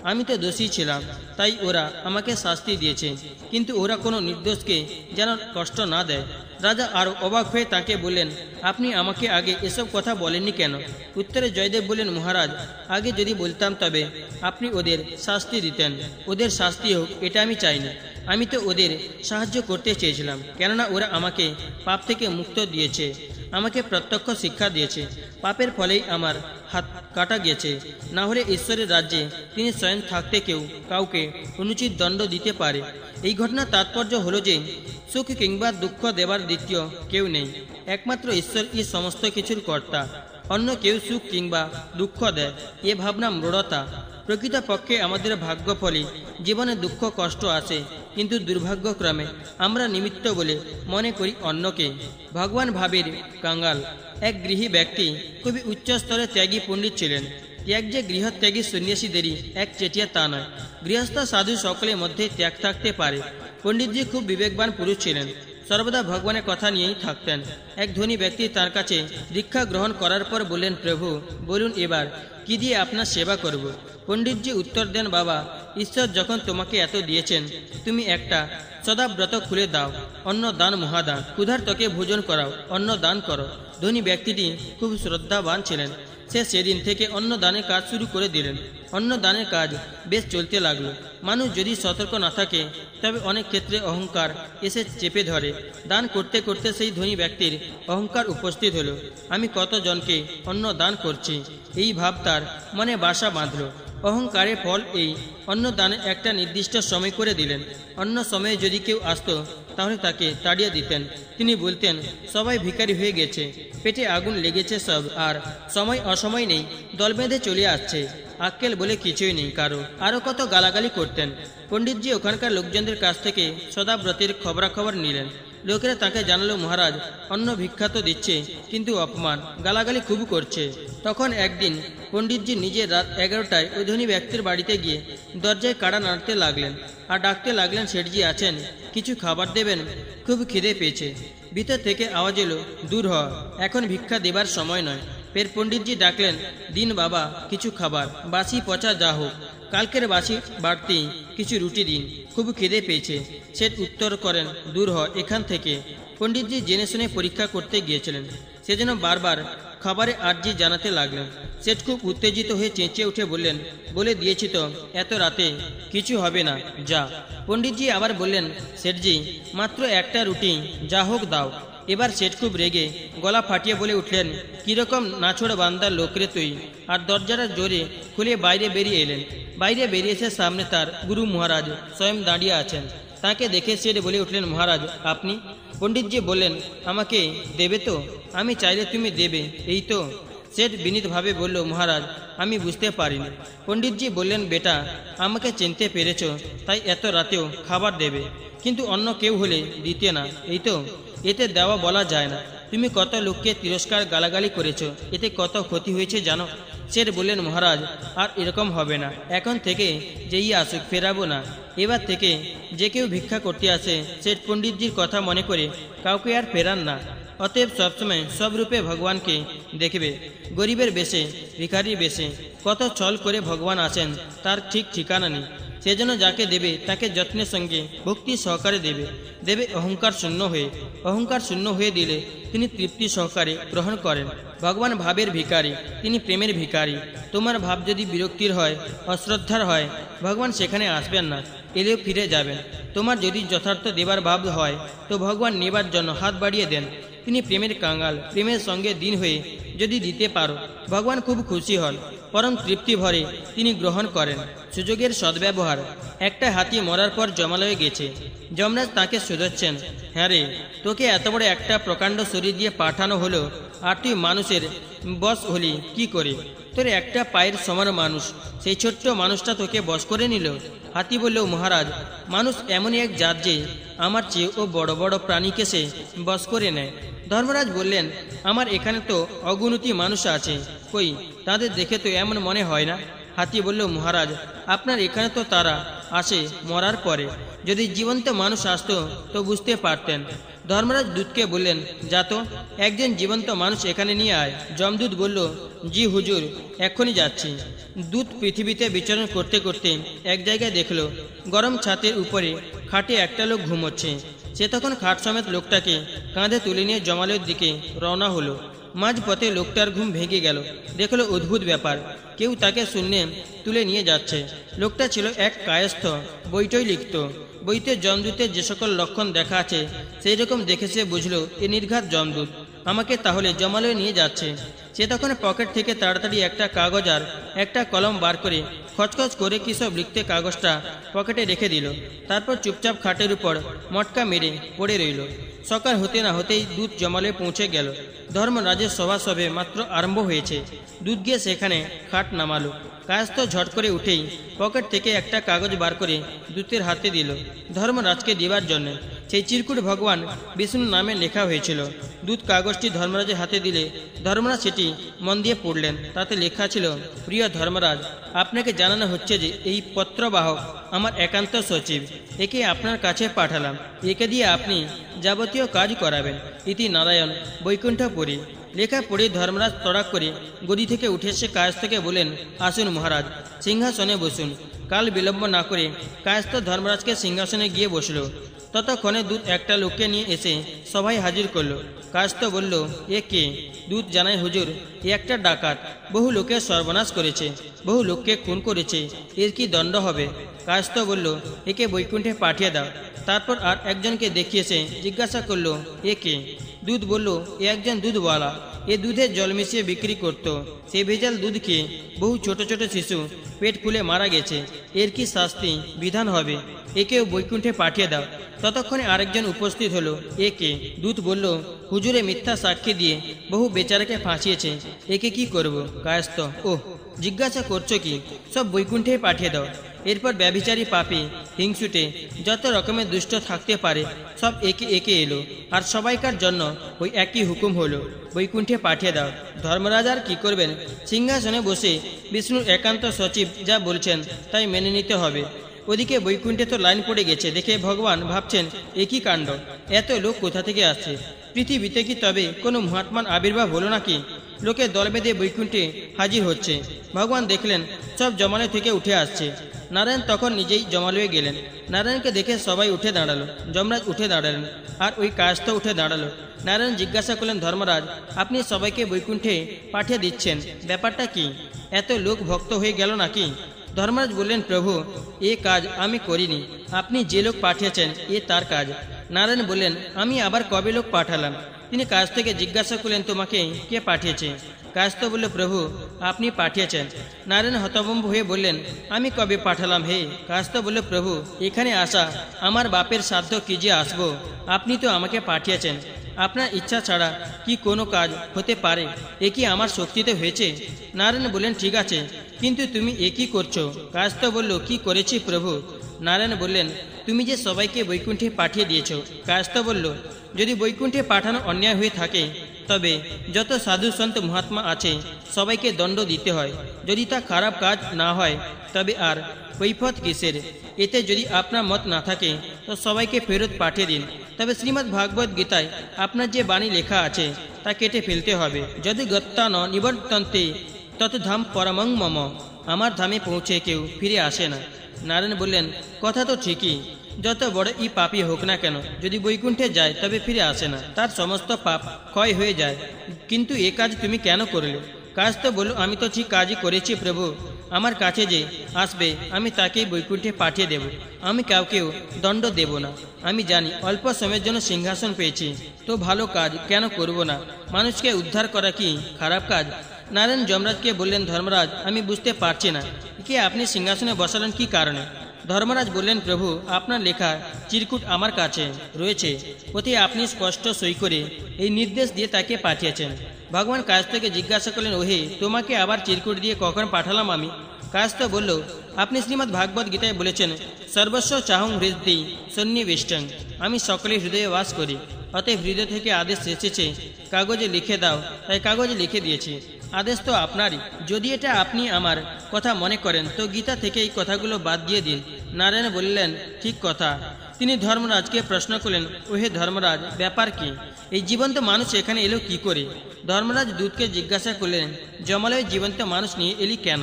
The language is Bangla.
আমি তো দোষী ছিলাম, তাই ওরা আমাকে শাস্তি দিয়েছে, কিন্তু ওরা কোনো নির্দোষকে যেন কষ্ট না দেয়। রাজা আরও অবাক হয়ে তাকে বললেন, আপনি আমাকে আগে এসব কথা বলেননি কেন? উত্তরে জয়দেব বললেন, মহারাজ, আগে যদি বলতাম তবে আপনি ওদের শাস্তি দিতেন। ওদের শাস্তি হোক এটা আমি চাইনি। আমি তো ওদের সাহায্য করতে চেয়েছিলাম, কেননা ওরা আমাকে পাপ থেকে মুক্ত দিয়েছে, আমাকে প্রত্যক্ষ শিক্ষা দিয়েছে। পাপের ফলেই আমার হাত কাটা গেছে, না হলে ঈশ্বরের রাজ্যে তিনি স্বয়ং থাকতে কাউকে অনুচিত দণ্ড দিতে পারে। এই ঘটনার তাৎপর্য হলো যে সুখ কিংবা দুঃখ দেবার দ্বিতীয় কেউ নেই, একমাত্র ঈশ্বর এই সমস্ত কিছুর কর্তা। অন্য কেউ সুখ কিংবা দুঃখ দেয়, এ ভাবনা মূঢ়তা। প্রকৃতপক্ষে আমাদের ভাগ্যফলে জীবনে দুঃখ কষ্ট আসে, কিন্তু দুর্ভাগ্যক্রমে আমরা নিমিত্ত বলে মনে করি অন্যকে। ভগবান ভাবের কাঙ্গাল। এক গৃহী ব্যক্তি খুবই উচ্চ স্তরে ত্যাগী পণ্ডিত ছিলেন। ত্যাগ যে গৃহত্যাগী সন্ন্যাসীদেরই এক চেটিয়া তা নয়, গৃহস্থ সাধু সকলের মধ্যে ত্যাগ থাকতে পারে। পণ্ডিতজি খুব বিবেকবান পুরুষ ছিলেন, সর্বদা ভগবানের কথা নিয়েই থাকতেন। এক ধনী ব্যক্তি তার কাছে দীক্ষা গ্রহণ করার পর বললেন, প্রভু বলুন এবার কি দিয়ে আপনার সেবা করব? পণ্ডিতজি উত্তর দেন, বাবা, ঈশ্বর যখন তোমাকে এত দিয়েছেন, তুমি একটা সদাব্রত খুলে দাও। অন্ন দান মহাদান, ক্ষুধার্তকে ভোজন করাও, অন্ন দান করো। ধনী ব্যক্তিটি খুব শ্রদ্ধাবান ছিলেন। সে সেদিন থেকে অন্নদানের কাজ শুরু করে দিলেন। অন্নদানের কাজ বেশ চলতে লাগলো। মানুষ যদি সতর্ক না থাকে তবে অনেক ক্ষেত্রে অহংকার এসে চেপে ধরে। দান করতে করতে সেই ধনী ব্যক্তির অহংকার উপস্থিত হলো। আমি কতজনকে অন্ন দান করছি, এই ভাব তার মনে বাসা বাঁধল। অহংকারের ফল এই অন্নদানে একটা নির্দিষ্ট সময় করে দিলেন। অন্য সময়ে যদি কেউ আসতো তাহলে তাকে তাড়িয়ে দিতেন। তিনি বলতেন, সবাই ভিখারি হয়ে গেছে, পেটে আগুন লেগেছে সব, আর সময় অসময় নেই, দল বেঁধে চলে আসছে, আক্কেল বলে কিছুই নেই কারো। আরও কত গালাগালি করতেন। পণ্ডিতজি ওখানকার লোকজনদের কাছ থেকে সদাব্রতের খবরাখবর নিলেন। লোকেরা তাকে জানালো, মহারাজ অন্ন ভিক্ষা তো দিচ্ছে, কিন্তু অপমান গালাগালি খুব করছে। তখন একদিন পণ্ডিতজি নিজে রাত 11টায় ওই ধনী ব্যক্তির বাড়িতে গিয়ে দরজায় কাড়া নাড়তে লাগলেন আর ডাকতে লাগলেন, শেঠজি আছেন, কিছু খাবার দেবেন, খুব খিদে পেয়েছে। ভিতর থেকে আওয়াজ এলো, দূর হ, এখন ভিক্ষা দেবার সময় নয়। ফের পণ্ডিতজি ডাকলেন, দিন বাবা কিছু খাবার, বাসি পচা যা হোক, কালকের বাসি বাড়তি কিছু রুটি দিন, খুব খিদে পেয়েছে। শেঠ উত্তর করেন, দূর হ এখান থেকে। পণ্ডিতজি জেনে শুনে পরীক্ষা করতে গিয়েছিলেন, সেজন্য বারবার খাবারে আর্জি জানাতে লাগলেন। শেঠ খুব উত্তেজিত হয়ে চেঁচিয়ে উঠে বললেন, বলে দিয়েছি তো এত রাতে কিছু হবে না, যা। পণ্ডিতজি আবার বললেন, শেঠজি মাত্র একটা রুটি যা হোক দাও। এবার শেঠ খুব রেগে গলা ফাটিয়ে বলে উঠলেন, কীরকম নাছোড় বান্দার লোক রে তুই! আর দরজাটা জোরে খুলে বাইরে বেরিয়ে এলেন। বাইরে বেরিয়ে এসে সামনে তার গুরু মহারাজ স্বয়ং দাঁড়িয়ে আছেন। তাকে দেখে শেঠ বলে উঠলেন, মহারাজ আপনি? পণ্ডিতজি বললেন, আমাকে দেবে তো? আমি চাইলে তুমি দেবে, এই তো। শেঠ বিনীতভাবে বলল, মহারাজ আমি বুঝতে পারিনি। পণ্ডিতজি বললেন, বেটা আমাকে চিনতে পেরেছ, তাই এত রাতেও খাবার দেবে, কিন্তু অন্য কেউ হলে দিতে না, এই তো। এতে দেওয়া বলা যায় না। তুমি কত লোককে তিরস্কার গালাগালি করেছ, এতে কত ক্ষতি হয়েছে জানো? শেঠ বললেন, মহারাজ আর এরকম হবে না, এখন থেকে যেই আসুক ফেরাবো না। এবার থেকে যে কেউ ভিক্ষা করতে আসে শেঠ পণ্ডিতজির কথা মনে করে কাউকে আর ফেরান না। অতএব সবসময় সব রূপে ভগবানকে দেখবে। গরিবের বেশে, ভিখারির বেশে কত ছল করে ভগবান আছেন তার ঠিক ঠিকানা নেই। সেজন্য যাকে দেবে তাকে যত্নের সঙ্গে ভক্তি সহকারে দেবে। দেবে অহংকার শূন্য হয়ে। অহংকার শূন্য হয়ে দিলে তিনি তৃপ্তি সহকারে গ্রহণ করেন। ভগবান ভাবের ভিখারি, তিনি প্রেমের ভিখারি। তোমার ভাব যদি বিরক্তির হয়, অশ্রদ্ধার হয়, ভগবান সেখানে আসবেন না, এলেও ফিরে যাবেন। তোমার যদি যথার্থ দেবার ভাব হয় তো ভগবান নেবার জন্য হাত বাড়িয়ে দেন। তিনি প্রেমের কাঙ্গাল। প্রেমের সঙ্গে দিন হয়ে যদি দিতে পারো ভগবান খুব খুশি হন, পরম তৃপ্তি ভরে তিনি গ্রহণ করেন। সুযোগের সদ্ব্যবহার। একটা হাতি মরার পর জমালয়ে গেছে। যমরাজ তাকে শোধাচ্ছেন, হ্যাঁ রে, তোকে এত বড় একটা প্রকাণ্ড শরীর দিয়ে পাঠানো হলো, আর তুই মানুষের বশ হলি কি করে? তোর একটা পায়ের সমান মানুষ, সেই ছোট্ট মানুষটা তোকে বশ করে নিল। হাতি বলল, মহারাজ মানুষ এমনই এক জাত যে আমার চেয়েও বড় বড় প্রাণীকে সে বশ করে নেয়। ধর্মরাজ বললেন, আমার এখানে তো অগুণতি মানুষ আছে, কই তাদের দেখে তো এমন মনে হয় না। হাতি বলল, মহারাজ আপনার এখানে তো তারা আসে মরার পরে। যদি জীবন্ত মানুষ আসতো তো বুঝতে পারতেন। ধর্মরাজ দূতকে বললেন, যা তো, একজন জীবন্ত মানুষ এখানে নিয়ে আয়। যমদূত বলল, জি হুজুর, এক্ষুনি যাচ্ছি। দূত পৃথিবীতে বিচরণ করতে করতে এক জায়গায় দেখল গরম ছাতের উপরে খাটে একটা লোক ঘুমোচ্ছে। সে তখন খাট সমেত লোকটাকে কাঁধে তুলে নিয়ে জমালয়ের দিকে রওনা হলো। মাঝপথে লোকটার ঘুম ভেঙে গেল। দেখলো অদ্ভুত ব্যাপার, কেউ তাকে শূন্যে তুলে নিয়ে যাচ্ছে। লোকটা ছিল এক কায়স্থ, বইটই লিখত। বইতে যমদূতের যে সকল লক্ষণ দেখা আছে সেই রকম দেখে সে বুঝলো এ নির্ঘাত যমদূত, আমাকে তাহলে জমালয়ে নিয়ে যাচ্ছে। সে তখন পকেট থেকে তাড়াতাড়ি একটা কাগজ আর একটা কলম বার করে খচখচ করে কী সব লিখতে কাগজটা পকেটে রেখে দিল। তারপর চুপচাপ খাটের উপর মটকা মেরে পড়ে রইল। সকাল হতে না হতেই দূত জমালয়ে পৌঁছে গেল। ধর্মরাজের সভা সবে মাত্র আরম্ভ হয়েছে। দূত গিয়ে সেখানে খাট নামালো। কায়স্থ ঝট করে উঠেই পকেট থেকে একটা কাগজ বার করে দূতের হাতে দিল ধর্মরাজকে দেবার জন্য। সেই চিরকুট ভগবান বিষ্ণু নামে লেখা হয়েছিল। দূত কাগজটি ধর্মরাজের হাতে দিলে ধর্মরাজ সেটি মন দিয়ে পড়লেন। তাতে লেখা ছিল, প্রিয় ধর্মরাজ, আপনাকে জানানো হচ্ছে যে এই পত্রবাহক আমার একান্ত সচিব। একে আপনার কাছে পাঠালাম। একে দিয়ে আপনি যাবতীয় কাজ করাবেন। ইতি নারায়ণ বৈকুণ্ঠপুরী। লেখা পড়ে ধর্মরাজ তড়াক করে গদি থেকে উঠে এসে কায়স্থকে বলেন, আসুন মহারাজ, সিংহাসনে বসুন। কাল বিলম্ব না করে কায়স্থ ধর্মরাজকে সিংহাসনে গিয়ে বসল। ততক্ষণে দূত একটা লোককে নিয়ে এসে সভায় হাজির করল। কায়স্থ বলল, এ কে? দূত জানায়, হুজুর, এ একটা ডাকাত, বহু লোকের সর্বনাশ করেছে, বহু লোককে খুন করেছে, এর কি দণ্ড হবে? কায়স্থ বলল, একে বৈকুণ্ঠে পাঠিয়ে দাও। তারপর আর একজনকে দেখিয়েছে জিজ্ঞাসা করল, এ কে? দুধ বলল, এ একজন দুধওয়ালা। এ দুধে জল মিশিয়ে বিক্রি করত। সে ভেজাল দুধ খেয়ে বহু ছোট ছোট শিশু পেট ফুলে মারা গেছে। এর কি শাস্তি বিধান হবে? একেও বৈকুণ্ঠে পাঠিয়ে দাও। ততক্ষণে আরেকজন উপস্থিত হলো। এ কে? দূত বলল, হুজুরে মিথ্যা সাক্ষী দিয়ে বহু বেচারাকে ফাঁসিয়েছে, একে কি করব? কায়স্থ, ওহ, জিজ্ঞাসা করছো কি? সব বৈকুণ্ঠে পাঠিয়ে দাও। এরপর ব্যভিচারী, পাপী, হিংসুটে, যত রকমের দুষ্ট থাকতে পারে সব একে একে এলো। আর সবাইকার জন্য ওই একই হুকুম হলো, বৈকুণ্ঠে পাঠিয়ে দাও। ধর্মরাজ আর কি করবেন? সিংহাসনে বসে বিষ্ণুর একান্ত সচিব যা বলছেন তাই মেনে নিতে হবে। ওদিকে বৈকুণ্ঠে তো লাইন পড়ে গেছে দেখে ভগবান ভাবছেন, একই কাণ্ড, এত লোক কোথা থেকে আসছে? পৃথিবীতে কি তবে কোনো মহাত্মার আবির্ভাব হলো নাকি? লোকে দল বেঁধে বৈকুণ্ঠে হাজির হচ্ছে। ভগবান দেখলেন সব জমালয় থেকে উঠে আসছে। নারায়ণ তখন নিজেই জমালয়ে গেলেন। নারায়ণকে দেখে সবাই উঠে দাঁড়ালো। যমরাজ উঠে দাঁড়ালেন আর ওই কায়স্থ উঠে দাঁড়ালো। নারায়ণ জিজ্ঞাসা করলেন, ধর্মরাজ, আপনি সবাইকে বৈকুণ্ঠে পাঠিয়ে দিচ্ছেন, ব্যাপারটা কি? এত লোক ভক্ত হয়ে গেল নাকি? ধর্মরাজ বললেন, প্রভু, এ কাজ আমি করিনি, আপনি যে লোক পাঠিয়েছেন এ তার কাজ। নারায়ণ বললেন, আমি আবার কবে লোক পাঠালাম? তিনি কায়স্থকে জিজ্ঞাসা করলেন, তোমাকে কে পাঠিয়েছে? কায়স্থ বলল, প্রভু, আপনি পাঠিয়েছেন। নারায়ণ হতভম্ব হয়ে বললেন, আমি কবে পাঠালাম হে? কায়স্থ বলল, প্রভু, এখানে আসা আমার বাপের সাধ্য কি যে আসবো? আপনি তো আমাকে পাঠিয়েছেন। আপনার ইচ্ছা ছাড়া কি কোনো কাজ হতে পারে? এ কি আমার শক্তিতে হয়েছে? নারায়ণ বললেন, ঠিক আছে, কিন্তু তুমি এ কি করছো? কায়স্থ বলল, কি করেছি প্রভু? নারায়ণ বললেন, তুমি যে সবাইকে বৈকুণ্ঠে পাঠিয়ে দিয়েছ। কায়স্থ বলল, যদি বৈকুণ্ঠে পাঠানো অন্যায় হয়ে থাকে তবে যত সাধু সন্ত মহাত্মা আছে সবাইকে দণ্ড দিতে হয়। যদি তা খারাপ কাজ না হয় তবে আর কৈফত কিসের? এতে যদি আপনার মত না থাকে তো সবাইকে ফেরত পাঠিয়ে দিন। তবে শ্রীমদ্ ভাগবত গীতায় আপনার যে বাণী লেখা আছে তা কেটে ফেলতে হবে। যদি গত্তা ন নিবর্তন্তে তত ধাম পরমং মম। আমার ধামে পৌঁছে কেউ ফিরে আসে না। নারায়ণ বললেন, কথা তো ঠিকই, যত বড় ই পাপী হোক না কেন যদি বৈকুণ্ঠে যায় তবে ফিরে আসে না, তার সমস্ত পাপ ক্ষয় হয়ে যায়। কিন্তু এ কাজ তুমি কেন করলে? কায়স্থ বলল, আমি তো ঠিক কাজই করেছি প্রভু। আমার কাছে যে আসবে আমি তাকেই বৈকুণ্ঠে পাঠিয়ে দেব। আমি কাউকেও দণ্ড দেব না। আমি জানি অল্প সময়ের জন্য সিংহাসন পেয়েছি, তো ভালো কাজ কেন করব না? মানুষকে উদ্ধার করা কি খারাপ কাজ? নারায়ণ যমরাজকে বললেন, ধর্মরাজ, আমি বুঝতে পারছি না কে আপনি সিংহাসনে বসালেন কি কারণে? ধর্মরাজ বললেন, প্রভু, আপনার লেখা চিরকুট আমার কাছে রয়েছে, ওতে আপনি স্পষ্ট সই করে এই নির্দেশ দিয়ে তাকে পাঠিয়েছেন। ভগবান কায়স্থকে জিজ্ঞাসা করলেন, ওহে, তোমাকে আবার চিরকুট দিয়ে কখন পাঠালাম আমি? কায়স্থ বলল, আপনি শ্রীমদ্ ভাগবত গীতায় বলেছেন, সর্বস্ব চাহং হৃদি সন্নিবিষ্টং। আমি সকলে হৃদয়ে বাস করি, অতএব হৃদয় থেকে আদেশ এসেছে কাগজে লিখে দাও, তাই কাগজে লিখে দিয়েছি। আদেশ তো আপনারই। যদি এটা আপনি আমার কথা মনে করেন তো গীতা থেকে এই কথাগুলো বাদ দিয়ে দিন। নারায়ণ বললেন, ঠিক কথা। তিনি ধর্মরাজকে প্রশ্ন করলেন, ওহে ধর্মরাজ, ব্যাপার কি? এই জীবন্ত মানুষ এখানে এলো কি করে? ধর্মরাজ দূতকে জিজ্ঞাসা করলেন, জমালয়ে জীবন্ত মানুষ নিয়ে এলি কেন?